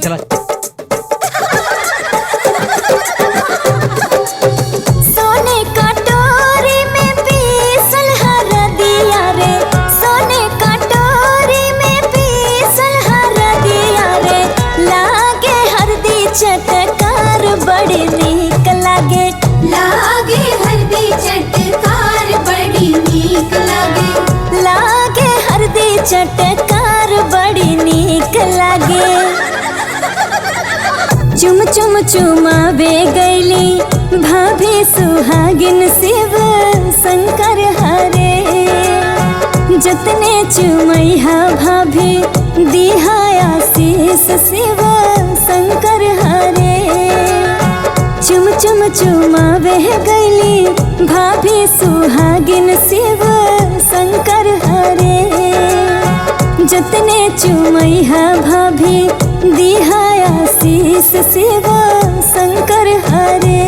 चला। सोने कटोरी में पीसल हरदिया रे, सोने कटोरी में पीसल हरदिया रे, लागे हरदी चटकार बड़ी नीक लागे, लागे हरदी चटकार बड़ी नीक लागे, लागे हरदी चटकार बड़ी नीक लागे। चुम चुम चुमावे गैली भाभी सुहागिन शिव शंकर हरे, जतने चुमैहा भाभी दिहा आशीष शिव शंकर हरे। चुम चुम चुमावे गैली भाभी सुहागिन शिव शंकर हरे, जतने चुमैहा भाभी दिहा आशीष शिव शंकर हरे।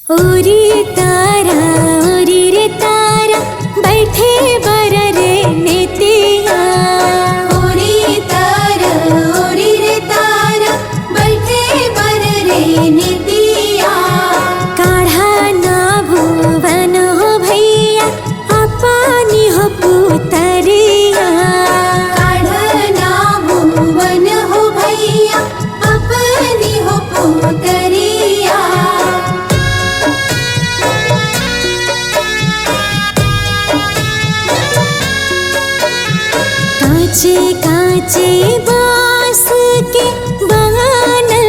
ओरी तारा ओरी रे तारा बैठे बर रे नेतिया, ओरी तारा ओरी रे तारा बैठे बर रे नेतिया। काढ़ा ना भुवन हो भैया अपनी हो पुतरिया, काढ़ा ना भुवन हो भैया अपनी हो पुतरिया। काचे काचे बांस के बनल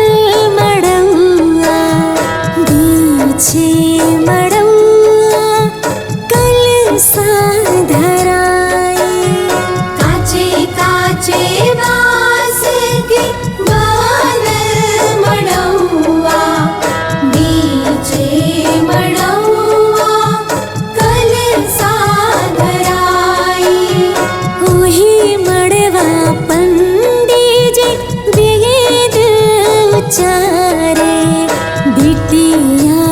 मड़उआ, बीचे मड़उआ कलसा धराए। काचे काचे बांस के बनल मड़उआ, बीचे मड़उआ कलसा धराए। ओही मड़वा पंडित जी वेद उचारे, बिटिया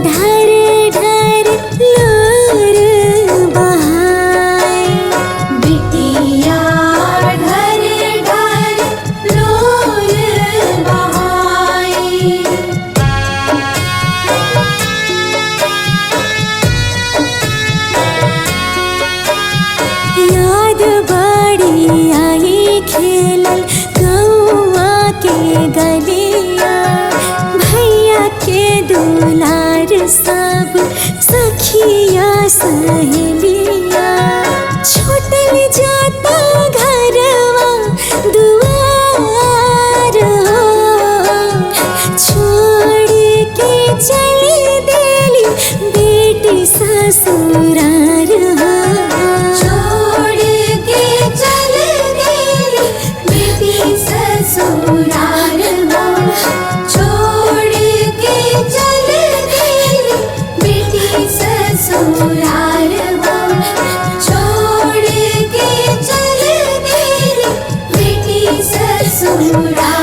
ढर ढर लोर बहाए, बिटिया ढर ढर लोर बहाए। याद बड़ी आई खेलल गौआ के गलिया, भैया के दुलार सब सखिया सहेलिया। छोटल जाता घरवा दुआर, छोड़ के चली देली बेटी ससुरार, छोड़ के चल देली बेटी ससुरार, छोड़ के चल देली बेटी ससुरार, छोड़ के चल देली बेटी ससुरार।